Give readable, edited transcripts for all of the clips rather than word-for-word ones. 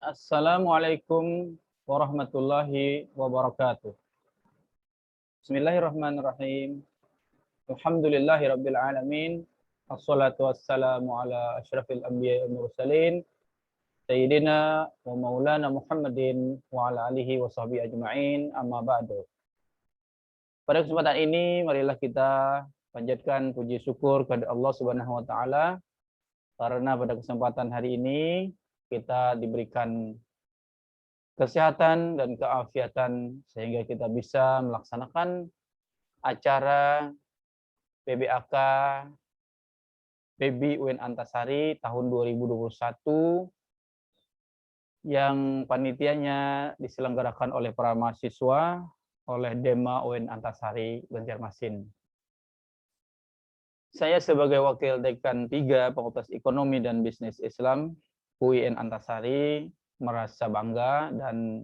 Assalamualaikum warahmatullahi wabarakatuh. Bismillahirrahmanirrahim. Alhamdulillahi rabbil alamin. Assalatu wassalamu ala asyrafil anbiya'i wal mursalin. Sayyidina wa maulana Muhammadin wa ala alihi wa sahbihi ajma'in. Amma ba'du. Pada kesempatan ini, marilah kita panjatkan puji syukur kepada Allah Subhanahu wa taala karena pada kesempatan hari ini kita diberikan kesehatan dan keafiatan sehingga kita bisa melaksanakan acara PBAK PB UN Antasari tahun 2021 yang panitianya diselenggarakan oleh para mahasiswa oleh Dema UN Antasari Banjarmasin. Saya sebagai Wakil Dekan 3 Fakultas Ekonomi dan Bisnis Islam UIN Antasari merasa bangga dan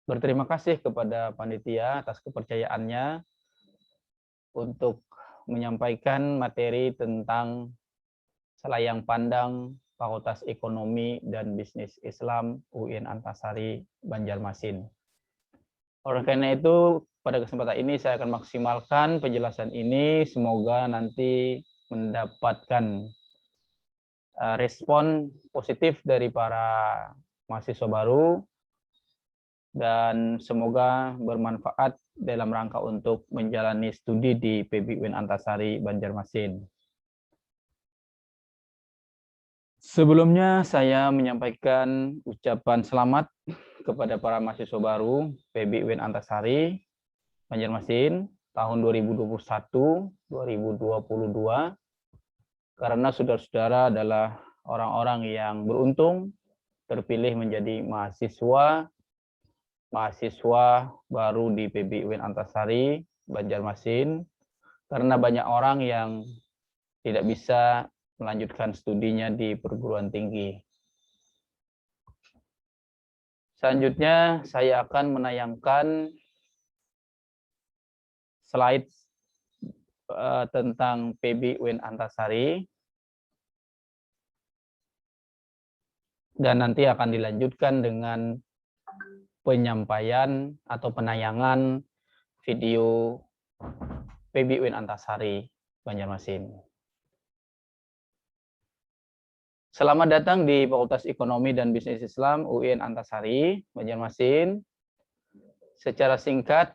berterima kasih kepada panitia atas kepercayaannya untuk menyampaikan materi tentang selayang pandang Fakultas Ekonomi dan Bisnis Islam UIN Antasari Banjarmasin. Oleh karena itu, pada kesempatan ini saya akan maksimalkan penjelasan ini, semoga nanti mendapatkan respon positif dari para mahasiswa baru dan semoga bermanfaat dalam rangka untuk menjalani studi di PB UN Antasari Banjarmasin. Sebelumnya saya menyampaikan ucapan selamat kepada para mahasiswa baru PB UN Antasari Banjarmasin tahun 2021-2022 karena saudara-saudara adalah orang-orang yang beruntung terpilih menjadi mahasiswa baru di PB UN Antasari Banjarmasin karena banyak orang yang tidak bisa melanjutkan studinya di perguruan tinggi. Selanjutnya saya akan menayangkan slide tentang PB UN Antasari dan nanti akan dilanjutkan dengan penyampaian atau penayangan video PB UN Antasari Banjarmasin. Selamat datang di Fakultas Ekonomi dan Bisnis Islam UIN Antasari Banjarmasin. Secara singkat,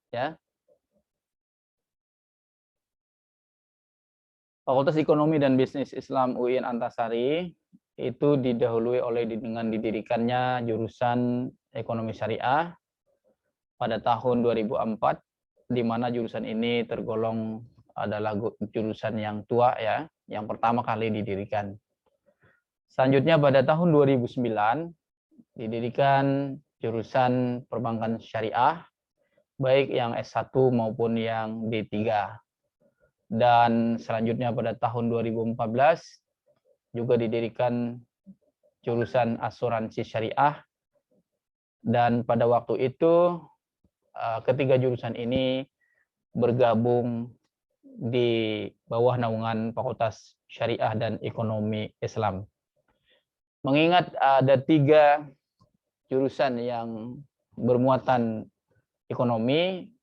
ya, Fakultas Ekonomi dan Bisnis Islam UIN Antasari itu didahului dengan didirikannya jurusan Ekonomi Syariah pada tahun 2004, di mana jurusan ini tergolong adalah jurusan yang tua, ya, yang pertama kali didirikan. Selanjutnya pada tahun 2009 didirikan jurusan Perbankan Syariah, baik yang S1 maupun yang D3. Dan selanjutnya pada tahun 2014 juga didirikan jurusan Asuransi Syariah. Dan pada waktu itu ketiga jurusan ini bergabung di bawah naungan Fakultas Syariah dan Ekonomi Islam. Mengingat ada 3 jurusan yang bermuatan ekonomi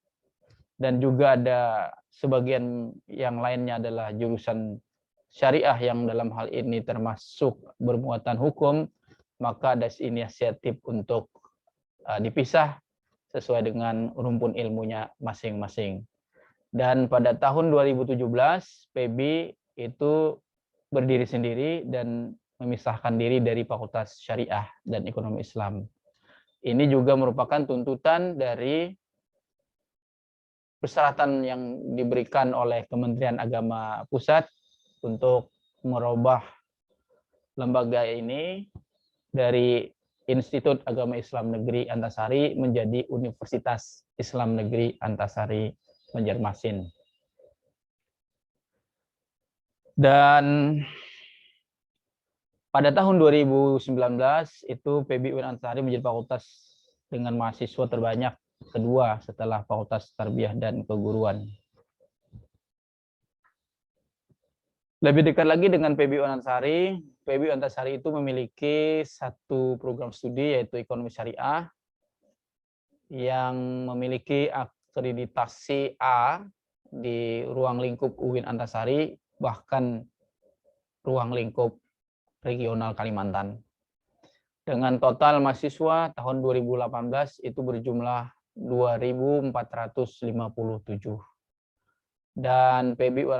dan juga ada sebagian yang lainnya adalah jurusan syariah yang dalam hal ini termasuk bermuatan hukum, maka ada inisiatif untuk dipisah sesuai dengan rumpun ilmunya masing-masing. Dan pada tahun 2017 PB itu berdiri sendiri dan memisahkan diri dari Fakultas Syariah dan Ekonomi Islam. Ini juga merupakan tuntutan dari persyaratan yang diberikan oleh Kementerian Agama Pusat untuk merubah lembaga ini dari Institut Agama Islam Negeri Antasari menjadi Universitas Islam Negeri Antasari Banjarmasin. Dan pada tahun 2019 itu PB UN Antasari menjadi fakultas dengan mahasiswa terbanyak kedua setelah Fakultas Tarbiyah dan Keguruan. Lebih dekat lagi dengan PBU Antasari. PBU Antasari itu memiliki satu program studi yaitu ekonomi syariah yang memiliki akreditasi A di ruang lingkup UIN Antasari, bahkan ruang lingkup regional Kalimantan. Dengan total mahasiswa tahun 2018 itu berjumlah 2.457. Dan PBU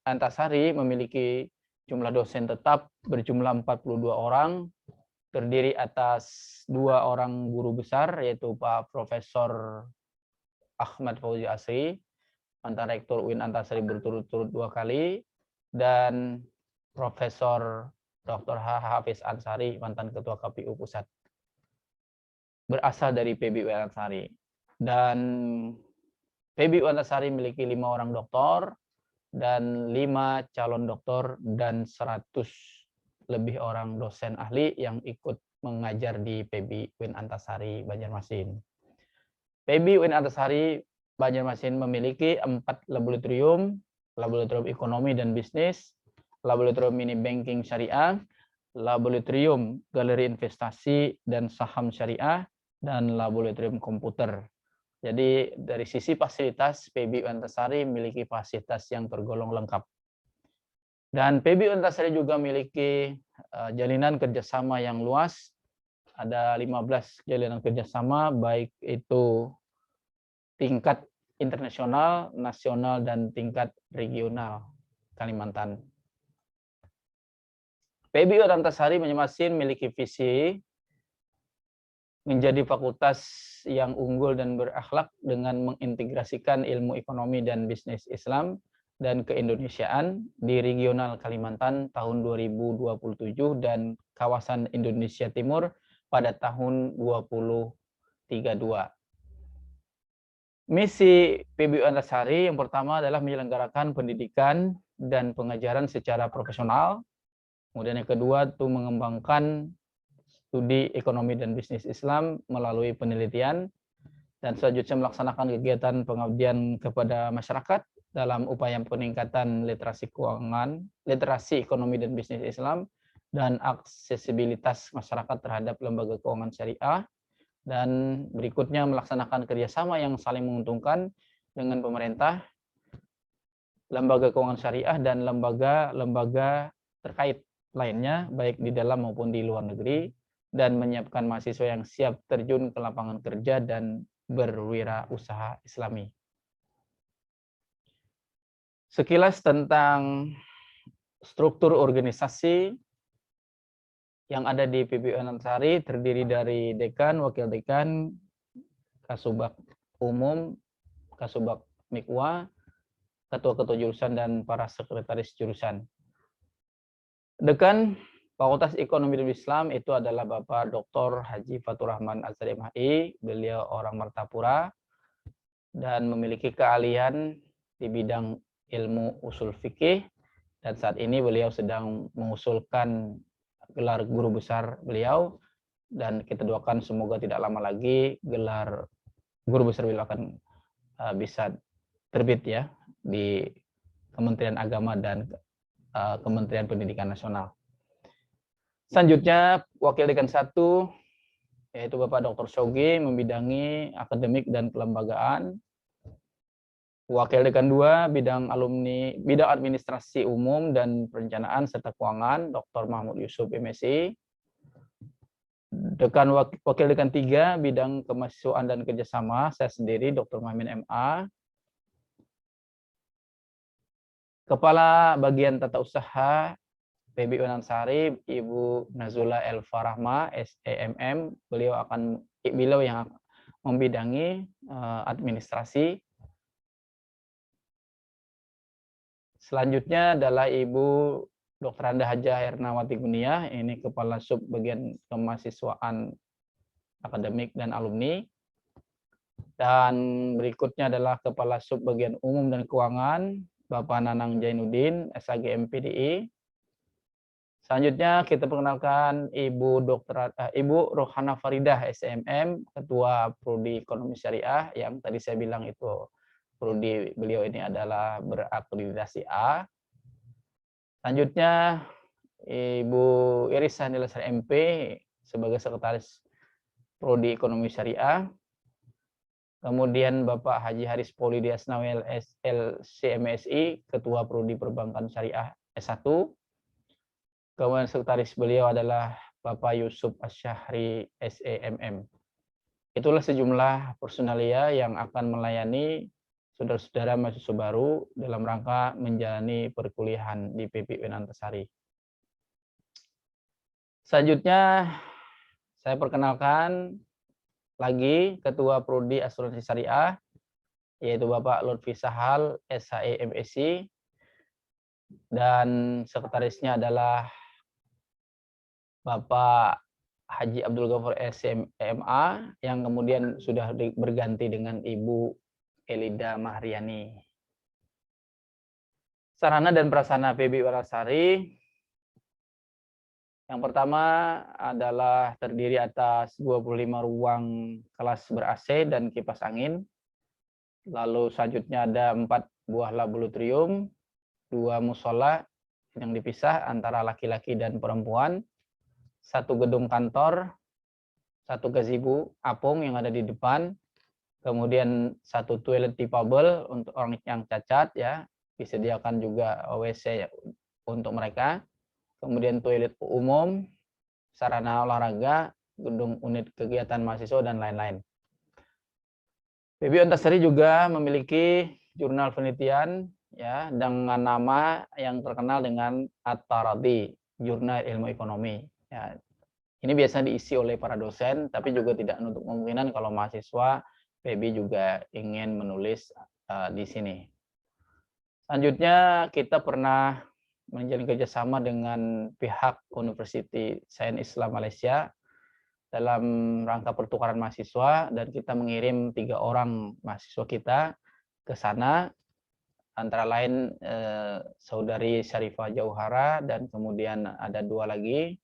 Antasari memiliki jumlah dosen tetap berjumlah 42 orang, terdiri atas 2 orang guru besar, yaitu Pak Profesor Ahmad Fauzi Asri, mantan Rektor UIN Antasari berturut-turut 2 kali, dan Profesor Dr. Hafiz Ansari, mantan Ketua KPU Pusat, berasal dari PBU Antasari. Dan PBU Antasari memiliki 5 orang doktor, dan 5 calon doktor, dan 100 lebih orang dosen ahli yang ikut mengajar di PB UIN Antasari Banjarmasin. PB UIN Antasari Banjarmasin memiliki 4 laboratorium, laboratorium ekonomi dan bisnis, laboratorium mini banking syariah, laboratorium galeri investasi dan saham syariah, dan laboratorium komputer. Jadi dari sisi fasilitas, PBU Antasari memiliki fasilitas yang tergolong lengkap. Dan PBU Antasari juga memiliki jalinan kerjasama yang luas. Ada 15 jalinan kerjasama, baik itu tingkat internasional, nasional, dan tingkat regional Kalimantan. PBU Antasari Banjarmasin memiliki visi menjadi fakultas yang unggul dan berakhlak dengan mengintegrasikan ilmu ekonomi dan bisnis Islam dan keindonesiaan di regional Kalimantan tahun 2027 dan kawasan Indonesia Timur pada tahun 2032. Misi PBU Antasari yang pertama adalah menyelenggarakan pendidikan dan pengajaran secara profesional. Kemudian yang kedua itu mengembangkan studi ekonomi dan bisnis Islam melalui penelitian, dan selanjutnya melaksanakan kegiatan pengabdian kepada masyarakat dalam upaya peningkatan literasi keuangan, literasi ekonomi dan bisnis Islam, dan aksesibilitas masyarakat terhadap lembaga keuangan syariah. Dan berikutnya melaksanakan kerjasama yang saling menguntungkan dengan pemerintah, lembaga keuangan syariah, dan lembaga-lembaga terkait lainnya, baik di dalam maupun di luar negeri, dan menyiapkan mahasiswa yang siap terjun ke lapangan kerja dan berwirausaha Islami. Sekilas tentang struktur organisasi yang ada di PBU Antasari, terdiri dari dekan, wakil dekan, kasubag umum, kasubag mikwa, ketua-ketua jurusan, dan para sekretaris jurusan. Dekan Fakultas Ekonomi dan Islam itu adalah Bapak Dr. Haji Fatur Rahman Azhari MHI. Beliau orang Martapura dan memiliki keahlian di bidang ilmu usul fikih, dan saat ini beliau sedang mengusulkan gelar guru besar beliau, dan kita doakan semoga tidak lama lagi gelar guru besar beliau akan bisa terbit ya di Kementerian Agama dan Kementerian Pendidikan Nasional. Selanjutnya, Wakil Dekan 1, yaitu Bapak Dr. Shogi, membidangi akademik dan kelembagaan. Wakil Dekan 2, bidang administrasi umum dan perencanaan serta keuangan, Dr. Mahmud Yusuf, MSI. Wakil Dekan 3, bidang kemahasiswaan dan kerjasama, saya sendiri, Dr. Muhammad MA. Kepala Bagian Tata Usaha PBU Antasari, Ibu Nazula Elva Rahma, SEMM. Beliau yang membidangi administrasi. Selanjutnya adalah Ibu Dr. Anda Hajah Hernawati Gunia, ini Kepala Sub Bagian Kemahasiswaan Akademik dan Alumni. Dan berikutnya adalah Kepala Sub Bagian Umum dan Keuangan, Bapak Nanang Jainuddin, SAG MPDI. Selanjutnya kita perkenalkan Ibu Rohana Faridah, SMM, Ketua Prodi Ekonomi Syariah, yang tadi saya bilang itu prodi beliau ini adalah berakreditasi A. Selanjutnya Ibu Iris Handila Sari MP sebagai Sekretaris Prodi Ekonomi Syariah. Kemudian Bapak Haji Haris Poli Diasnawi LCMSI, Ketua Prodi Perbankan Syariah S1. Kemudian sekretaris beliau adalah Bapak Yusuf Asyahri SEMM. Itulah sejumlah personalia yang akan melayani saudara-saudara mahasiswa baru dalam rangka menjalani perkuliahan di PBUN Antasari. Selanjutnya saya perkenalkan lagi Ketua Prodi Asuransi Syariah, yaitu Bapak Lutfi Sahal, SHE MSI, dan sekretarisnya adalah Bapak Haji Abdul Ghafur SMA, yang kemudian sudah berganti dengan Ibu Elida Mahriani. Sarana dan prasarana PBU Antasari. Yang pertama adalah terdiri atas 25 ruang kelas ber-AC dan kipas angin. Lalu selanjutnya ada 4 buah laboratorium, 2 musola yang dipisah antara laki-laki dan perempuan, 1 gedung kantor, 1 gazebo apung yang ada di depan, kemudian 1 toilet difabel untuk orang yang cacat, ya, disediakan juga WC untuk mereka. Kemudian toilet umum, sarana olahraga, gedung unit kegiatan mahasiswa, dan lain-lain. PBU Antasari juga memiliki jurnal penelitian, ya, dengan nama yang terkenal dengan At-Taradi, Jurnal Ilmu Ekonomi. Ya, ini biasa diisi oleh para dosen, tapi juga tidak menutup kemungkinan kalau mahasiswa PB juga ingin menulis di sini. Selanjutnya kita pernah menjalin kerjasama dengan pihak University Sains Islam Malaysia dalam rangka pertukaran mahasiswa, dan kita mengirim 3 orang mahasiswa kita ke sana, antara lain Saudari Syarifah Jauhara, dan kemudian ada 2 lagi,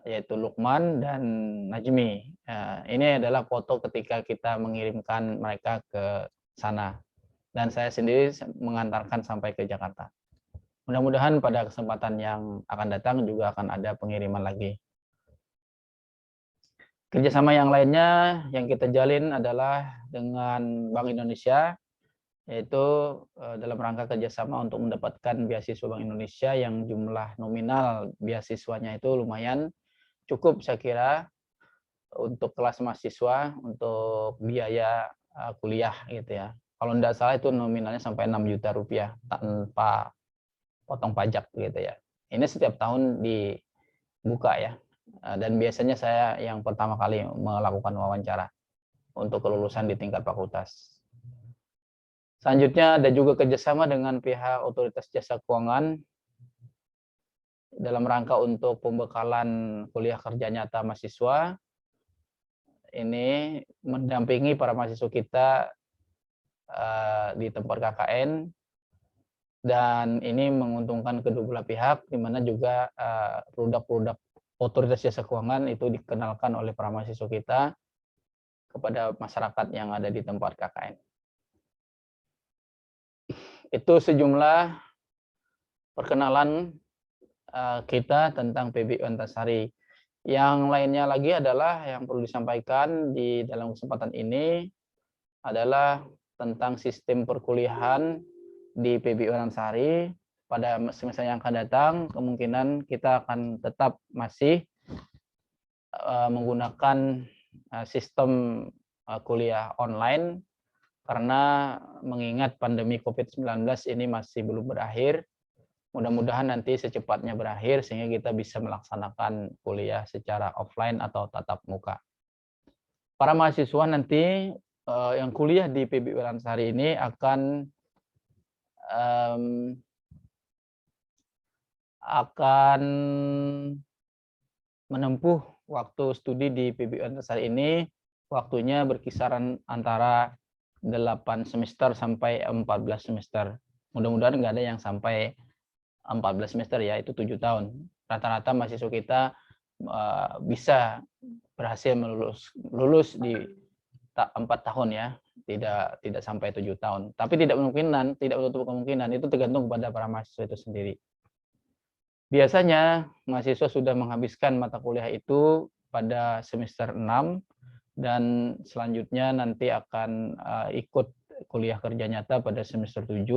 yaitu Lukman dan Najmi. Ini adalah foto ketika kita mengirimkan mereka ke sana, dan saya sendiri mengantarkan sampai ke Jakarta. Mudah-mudahan pada kesempatan yang akan datang juga akan ada pengiriman lagi. Kerjasama yang lainnya yang kita jalin adalah dengan Bank Indonesia, yaitu dalam rangka kerjasama untuk mendapatkan beasiswa Bank Indonesia yang jumlah nominal beasiswanya itu lumayan cukup, saya kira, untuk kelas mahasiswa, untuk biaya kuliah gitu ya. Kalau tidak salah itu nominalnya sampai 6 juta rupiah tanpa potong pajak gitu ya. Ini setiap tahun dibuka ya. Dan biasanya saya yang pertama kali melakukan wawancara untuk kelulusan di tingkat fakultas. Selanjutnya ada juga kerjasama dengan pihak Otoritas Jasa Keuangan dalam rangka untuk pembekalan kuliah kerja nyata mahasiswa. Ini mendampingi para mahasiswa kita di tempat KKN, dan ini menguntungkan kedua belah pihak, di mana juga produk-produk Otoritas Jasa Keuangan itu dikenalkan oleh para mahasiswa kita kepada masyarakat yang ada di tempat KKN. Itu sejumlah perkenalan kita tentang PBU Antasari. Yang lainnya lagi adalah yang perlu disampaikan di dalam kesempatan ini adalah tentang sistem perkuliahan di PBU Antasari. Pada semester yang akan datang, kemungkinan kita akan tetap masih menggunakan sistem kuliah online, karena mengingat pandemi COVID-19 ini masih belum berakhir. Mudah-mudahan nanti secepatnya berakhir sehingga kita bisa melaksanakan kuliah secara offline atau tatap muka. Para mahasiswa nanti yang kuliah di PBU Antasari ini akan menempuh waktu studi di PBU Antasari ini, waktunya berkisaran antara 8 semester sampai 14 semester. Mudah-mudahan nggak ada yang sampai 14 semester ya, itu 7 tahun. Rata-rata mahasiswa kita bisa berhasil lulus di 4 tahun ya, tidak sampai 7 tahun. Tapi tidak menutup kemungkinan, itu tergantung kepada para mahasiswa itu sendiri. Biasanya mahasiswa sudah menghabiskan mata kuliah itu pada semester 6 dan selanjutnya nanti akan ikut kuliah kerja nyata pada semester 7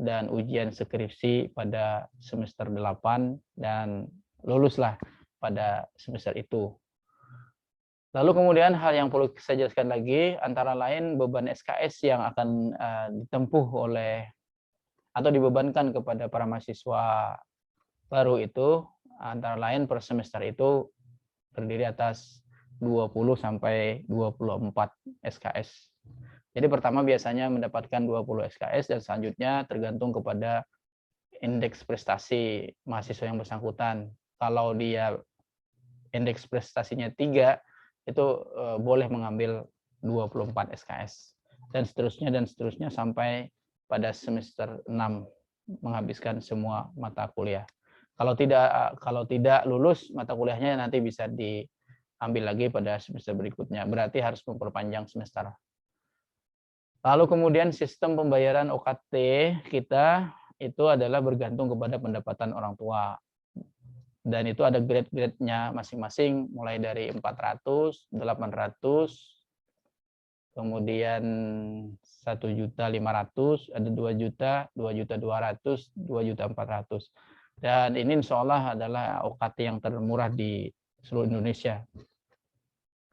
dan ujian skripsi pada semester 8 dan luluslah pada semester itu. Lalu kemudian hal yang perlu saya jelaskan lagi antara lain beban SKS yang akan ditempuh oleh atau dibebankan kepada para mahasiswa baru itu antara lain per semester itu terdiri atas 20 sampai 24 SKS. Jadi pertama biasanya mendapatkan 20 SKS dan selanjutnya tergantung kepada indeks prestasi mahasiswa yang bersangkutan. Kalau dia indeks prestasinya 3, itu boleh mengambil 24 SKS. Dan seterusnya sampai pada semester 6 menghabiskan semua mata kuliah. Kalau tidak lulus mata kuliahnya nanti bisa diambil lagi pada semester berikutnya. Berarti harus memperpanjang semester. Lalu kemudian sistem pembayaran OKT kita itu adalah bergantung kepada pendapatan orang tua. Dan itu ada grade-grade-nya masing-masing mulai dari 400, 800, kemudian 1.500.000, ada 2 juta, 2.200.000, 2.400.000. Dan ini insya Allah adalah OKT yang termurah di seluruh Indonesia.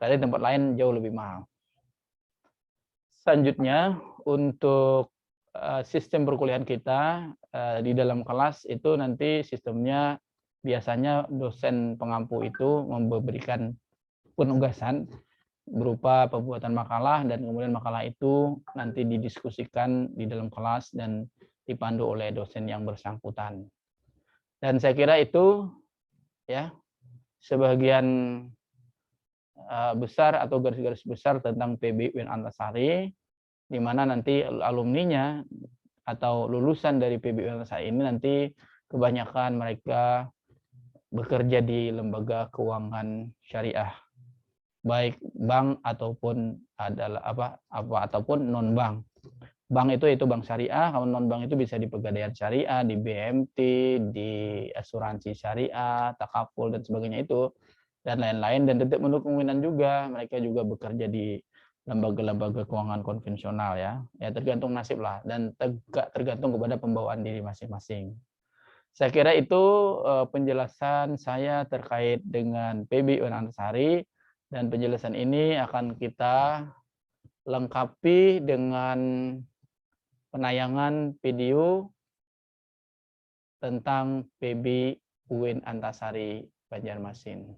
Tadi tempat lain jauh lebih mahal. Selanjutnya untuk sistem perkuliahan kita di dalam kelas itu nanti sistemnya biasanya dosen pengampu itu memberikan penugasan berupa pembuatan makalah dan kemudian makalah itu nanti didiskusikan di dalam kelas dan dipandu oleh dosen yang bersangkutan. Dan saya kira itu ya sebagian besar atau garis-garis besar tentang PB UIN Antasari, di mana nanti alumninya atau lulusan dari PB UIN Antasari ini nanti kebanyakan mereka bekerja di lembaga keuangan syariah, baik bank ataupun ataupun non bank. Bank itu bank syariah, kalau non bank itu bisa di Pegadaian Syariah, di BMT, di asuransi syariah, takaful dan sebagainya itu dan lain-lain, dan tidak menutup kemungkinan juga mereka juga bekerja di lembaga-lembaga keuangan konvensional ya tergantung nasib lah dan tergantung kepada pembawaan diri masing-masing. Saya kira itu penjelasan saya terkait dengan PB UIN Antasari, dan penjelasan ini akan kita lengkapi dengan penayangan video tentang PB UIN Antasari Banjarmasin.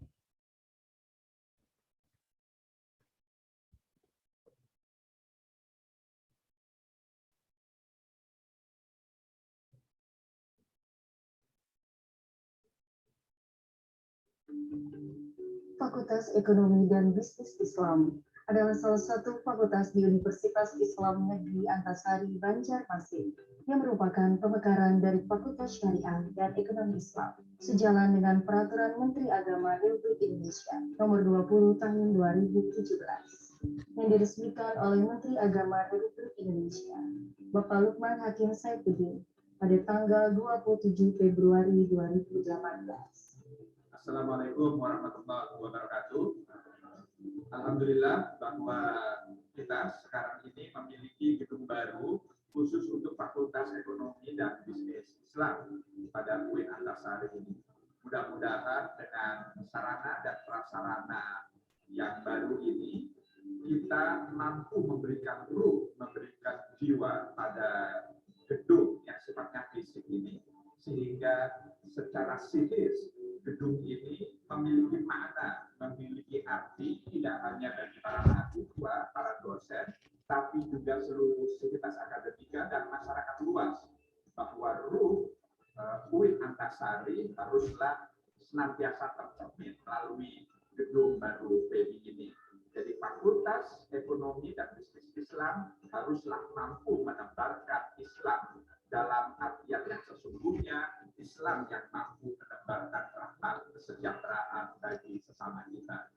Fakultas Ekonomi dan Bisnis Islam adalah salah satu fakultas di Universitas Islam Negeri Antasari Banjarmasin yang merupakan pemekaran dari Fakultas Syariah dan Ekonomi Islam sejalan dengan Peraturan Menteri Agama Republik Indonesia Nomor 20 Tahun 2017 yang diresmikan oleh Menteri Agama Republik Indonesia Bapak Lukman Hakim Saifuddin pada tanggal 27 Februari 2018. Assalamualaikum warahmatullahi wabarakatuh. Alhamdulillah bahwa kita sekarang ini memiliki gedung baru khusus untuk Fakultas Ekonomi dan Bisnis Islam pada UIN Antasari ini. Mudah-mudahan dengan sarana dan prasarana yang baru ini kita mampu memberikan ruh, memberikan jiwa pada gedung yang sifatnya fisik ini, sehingga secara psikis gedung ini memiliki makna, memiliki arti tidak hanya bagi para mahasiswa, para dosen, tapi juga seluruh sivitas akademika dan masyarakat luas, bahwa ruh UIN Antasari haruslah senantiasa tercermin melalui gedung baru PB ini. Jadi Fakultas Ekonomi dan Bisnis Islam haruslah mampu menebarkan Islam dalam artian yang sesungguhnya, Islam yang mampu menebarkan rahmat kesejahteraan bagi sesama kita.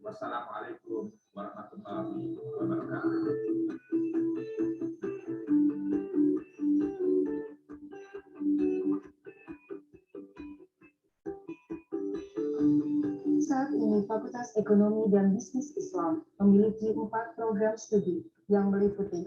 Wassalamualaikum warahmatullahi wabarakatuh. Saat ini Fakultas Ekonomi dan Bisnis Islam memiliki 4 program studi yang meliputi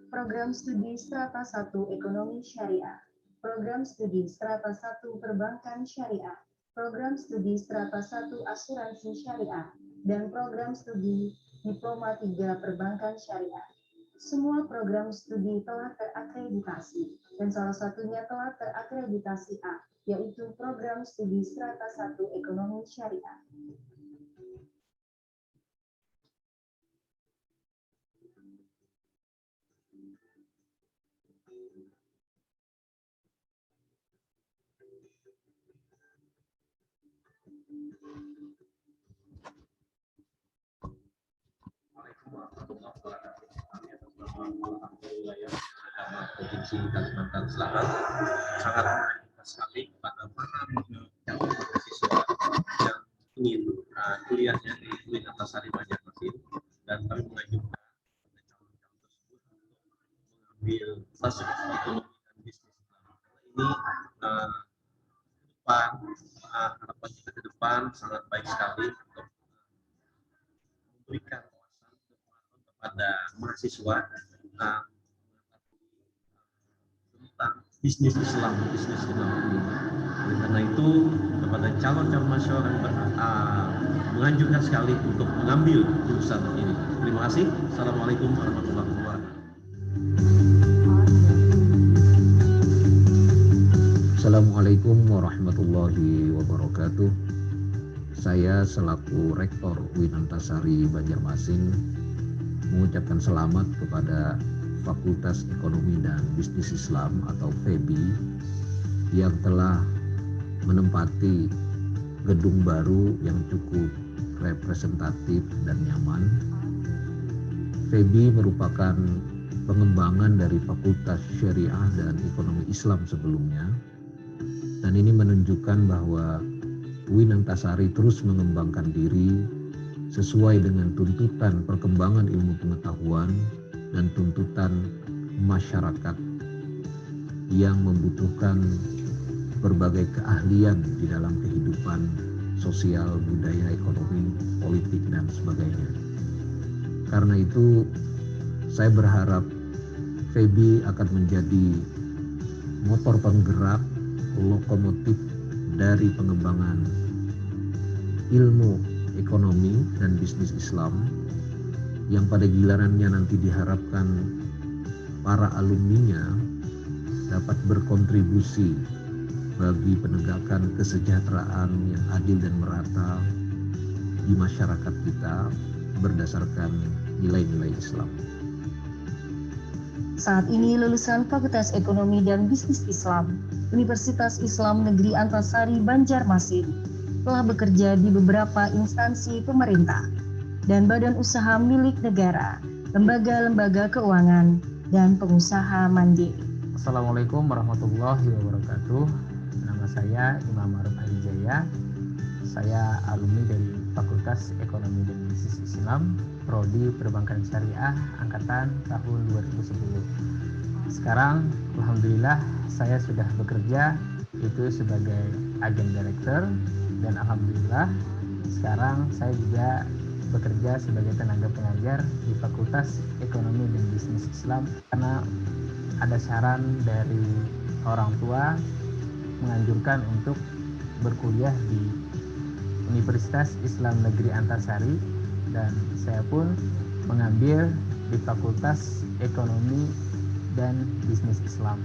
program studi Strata 1 Ekonomi Syariah, program studi Strata 1 Perbankan Syariah, program studi Strata 1 Asuransi Syariah, dan program studi Diploma 3 Perbankan Syariah. Semua program studi telah terakreditasi dan salah satunya telah terakreditasi A, yaitu program studi Strata 1 Ekonomi Syariah. Provinsi Kalimantan Selatan sangat berterima sekali kepada para calon mahasiswa yang ingin kuliahnya di UIN Antasari Banjarmasin, dan kami mengajukan kepada calon-calon tersebut untuk mengambil fasilitas ekonomi dan bisnis. Ini harapan kita ke depan sangat baik sekali untuk memberikan wawasan kepada mahasiswa tentang bisnis Islam. Oleh karena itu, kepada calon-calon mahasiswa kami menganjurkan sekali untuk mengambil jurusan ini. Terima kasih. Assalamualaikum warahmatullahi wabarakatuh. Assalamualaikum warahmatullahi wabarakatuh. Saya selaku Rektor UIN Antasari Banjarmasin mengucapkan selamat kepada Fakultas Ekonomi dan Bisnis Islam atau FEBI yang telah menempati gedung baru yang cukup representatif dan nyaman. FEBI merupakan pengembangan dari Fakultas Syariah dan Ekonomi Islam sebelumnya, dan ini menunjukkan bahwa UIN Antasari terus mengembangkan diri sesuai dengan tuntutan perkembangan ilmu pengetahuan dan tuntutan masyarakat yang membutuhkan berbagai keahlian di dalam kehidupan sosial, budaya, ekonomi, politik, dan sebagainya. Karena itu, saya berharap FEBI akan menjadi motor penggerak, lokomotif dari pengembangan ilmu ekonomi dan bisnis Islam yang pada gilirannya nanti diharapkan para alumninya dapat berkontribusi bagi penegakan kesejahteraan yang adil dan merata di masyarakat kita berdasarkan nilai-nilai Islam. Saat ini lulusan Fakultas Ekonomi dan Bisnis Islam Universitas Islam Negeri Antasari Banjarmasin telah bekerja di beberapa instansi pemerintah dan badan usaha milik negara, lembaga-lembaga keuangan, dan pengusaha mandiri. Assalamualaikum warahmatullahi wabarakatuh. Nama saya Imam Ma'ruf Alijaya. Saya alumni dari Fakultas Ekonomi dan Bisnis Islam, Prodi Perbankan Syariah, angkatan tahun 2010. Sekarang, alhamdulillah, saya sudah bekerja itu sebagai agen director, dan alhamdulillah sekarang saya juga bekerja sebagai tenaga pengajar di Fakultas Ekonomi dan Bisnis Islam, karena ada saran dari orang tua menganjurkan untuk berkuliah di Universitas Islam Negeri Antasari, dan saya pun mengambil di Fakultas Ekonomi dan Bisnis Islam.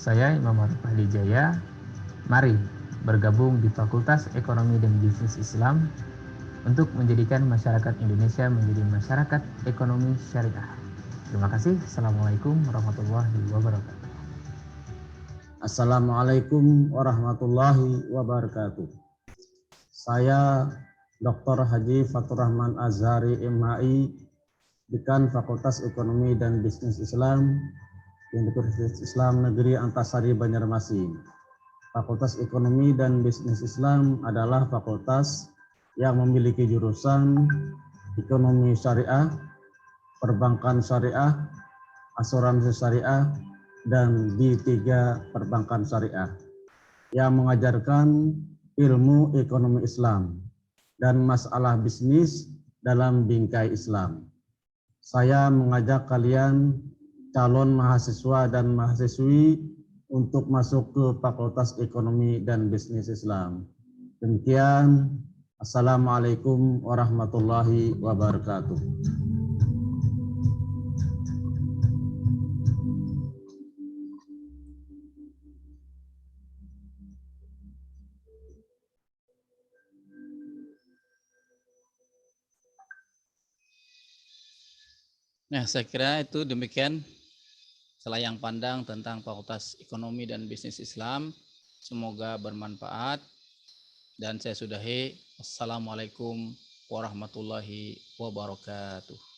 Saya Imam Arif Ahli Jaya. Mari bergabung di Fakultas Ekonomi dan Bisnis Islam untuk menjadikan masyarakat Indonesia menjadi masyarakat ekonomi syariah. Terima kasih. Assalamualaikum warahmatullahi wabarakatuh. Assalamualaikum warahmatullahi wabarakatuh. Saya Dr. Haji Fatur Rahman Azhari MHI, Dekan Fakultas Ekonomi dan Bisnis Islam Universitas Islam Negeri Antasari Banjarmasin. Fakultas Ekonomi dan Bisnis Islam adalah fakultas yang memiliki jurusan Ekonomi Syariah, Perbankan Syariah, Asuransi Syariah, dan D3 Perbankan Syariah yang mengajarkan ilmu ekonomi Islam dan masalah bisnis dalam bingkai Islam. Saya mengajak kalian calon mahasiswa dan mahasiswi untuk masuk ke Fakultas Ekonomi dan Bisnis Islam. Demikian, Assalamualaikum warahmatullahi wabarakatuh. Nah, saya kira itu demikian selayang pandang tentang Fakultas Ekonomi dan Bisnis Islam. Semoga bermanfaat dan saya sudahi. Wassalamualaikum warahmatullahi wabarakatuh.